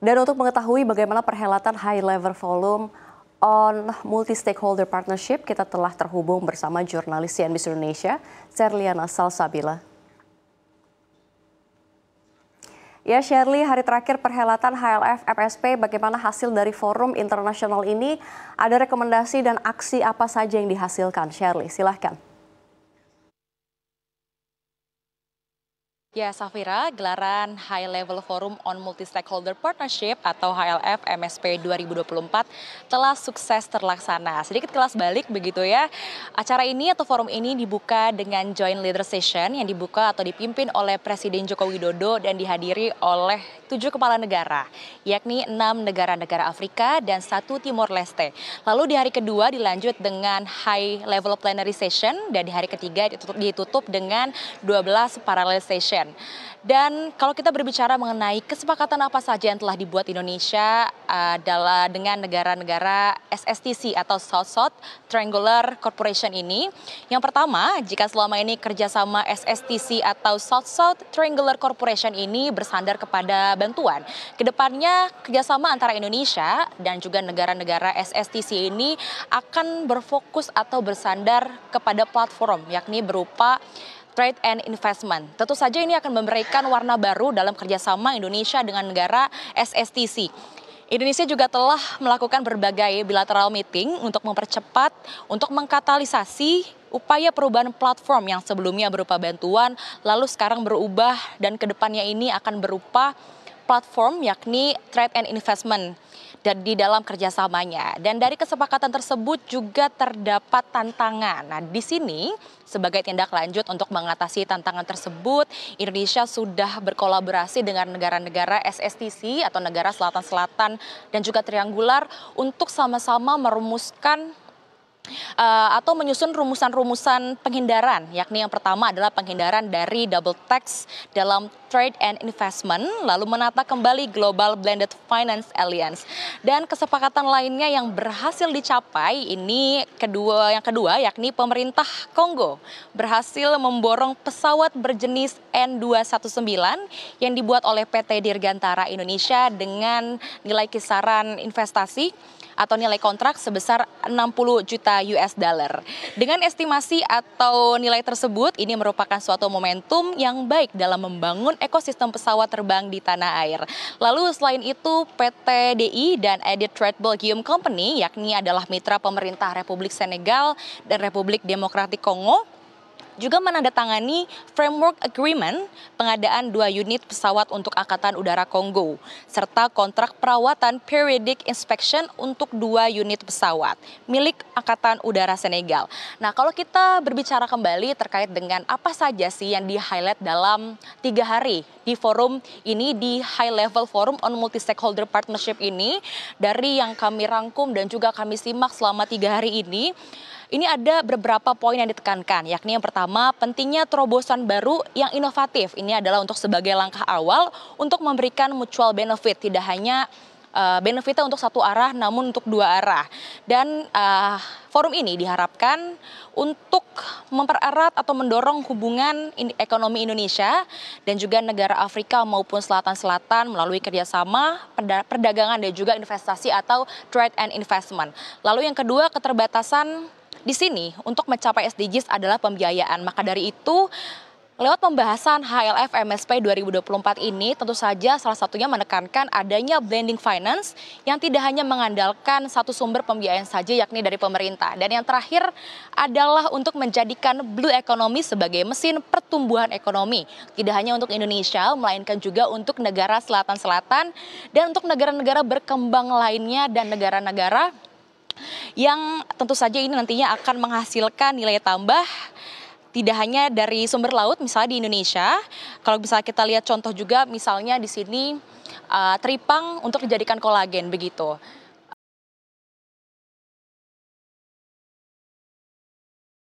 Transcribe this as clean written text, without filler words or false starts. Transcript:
Dan untuk mengetahui bagaimana perhelatan High Level Forum on Multi-Stakeholder Partnership, kita telah terhubung bersama jurnalis CNBC Indonesia, Sherliana Salsabila. Ya Shirley, hari terakhir perhelatan HLF MSP, bagaimana hasil dari forum internasional ini? Ada rekomendasi dan aksi apa saja yang dihasilkan? Shirley, silahkan. Ya, Safira, gelaran High Level Forum on Multi-Stakeholder Partnership atau HLF MSP 2024 telah sukses terlaksana. Sedikit kelas balik begitu ya. Acara ini atau forum ini dibuka dengan Joint Leader Session yang dibuka atau dipimpin oleh Presiden Joko Widodo dan dihadiri oleh 7 kepala negara, yakni 6 negara-negara Afrika dan 1 Timor Leste. Lalu di hari kedua dilanjut dengan High Level Plenary Session dan di hari ketiga ditutup dengan 12 Parallel Session. Dan kalau kita berbicara mengenai kesepakatan apa saja yang telah dibuat Indonesia adalah dengan negara-negara SSTC atau South-South Triangular Corporation ini. Yang pertama, jika selama ini kerjasama SSTC atau South-South Triangular Corporation ini bersandar kepada bantuan, kedepannya kerjasama antara Indonesia dan juga negara-negara SSTC ini akan berfokus atau bersandar kepada platform, yakni berupa trade and investment. Tentu saja ini akan memberikan warna baru dalam kerjasama Indonesia dengan negara SSTC. Indonesia juga telah melakukan berbagai bilateral meeting untuk mempercepat, untuk mengkatalisasi upaya perubahan platform yang sebelumnya berupa bantuan, lalu sekarang berubah dan kedepannya ini akan berupa platform yakni trade and investment dan di dalam kerjasamanya. Dan dari kesepakatan tersebut juga terdapat tantangan. Nah, di sini sebagai tindak lanjut untuk mengatasi tantangan tersebut, Indonesia sudah berkolaborasi dengan negara-negara SSTC atau negara selatan-selatan dan juga triangular untuk sama-sama merumuskan atau menyusun rumusan-rumusan penghindaran, yakni yang pertama adalah penghindaran dari double tax dalam trade and investment, lalu menata kembali Global Blended Finance Alliance. Dan kesepakatan lainnya yang berhasil dicapai ini yang kedua yakni pemerintah Kongo berhasil memborong pesawat berjenis N219 yang dibuat oleh PT Dirgantara Indonesia dengan nilai kisaran investasi atau nilai kontrak sebesar 60 juta US dollar. Dengan estimasi atau nilai tersebut, ini merupakan suatu momentum yang baik dalam membangun ekosistem pesawat terbang di tanah air. Lalu selain itu, PT DI dan Edit Trade Belgium Company, yakni adalah mitra pemerintah Republik Senegal dan Republik Demokratik Kongo, juga menandatangani framework agreement pengadaan 2 unit pesawat untuk Angkatan Udara Kongo, serta kontrak perawatan periodic inspection untuk 2 unit pesawat milik Angkatan Udara Senegal. Nah, kalau kita berbicara kembali terkait dengan apa saja sih yang di-highlight dalam 3 hari di forum ini, di High Level Forum on Multi-Stakeholder Partnership ini, dari yang kami rangkum dan juga kami simak selama 3 hari ini ada beberapa poin yang ditekankan, yakni yang pertama, pentingnya terobosan baru yang inovatif. Ini adalah untuk sebagai langkah awal untuk memberikan mutual benefit, tidak hanya benefitnya untuk satu arah, namun untuk 2 arah. Dan forum ini diharapkan untuk mempererat atau mendorong hubungan ekonomi Indonesia dan juga negara Afrika maupun Selatan-Selatan melalui kerjasama perdagangan dan juga investasi atau trade and investment. Lalu yang kedua, keterbatasan di sini untuk mencapai SDGs adalah pembiayaan. Maka dari itu, lewat pembahasan HLF MSP 2024 ini tentu saja salah satunya menekankan adanya blending finance yang tidak hanya mengandalkan satu sumber pembiayaan saja, yakni dari pemerintah. Dan yang terakhir adalah untuk menjadikan blue economy sebagai mesin pertumbuhan ekonomi. Tidak hanya untuk Indonesia, melainkan juga untuk negara selatan-selatan dan untuk negara-negara berkembang lainnya dan negara-negara yang tentu saja ini nantinya akan menghasilkan nilai tambah tidak hanya dari sumber laut, misalnya di Indonesia. Kalau bisa kita lihat contoh juga, misalnya di sini teripang untuk dijadikan kolagen begitu.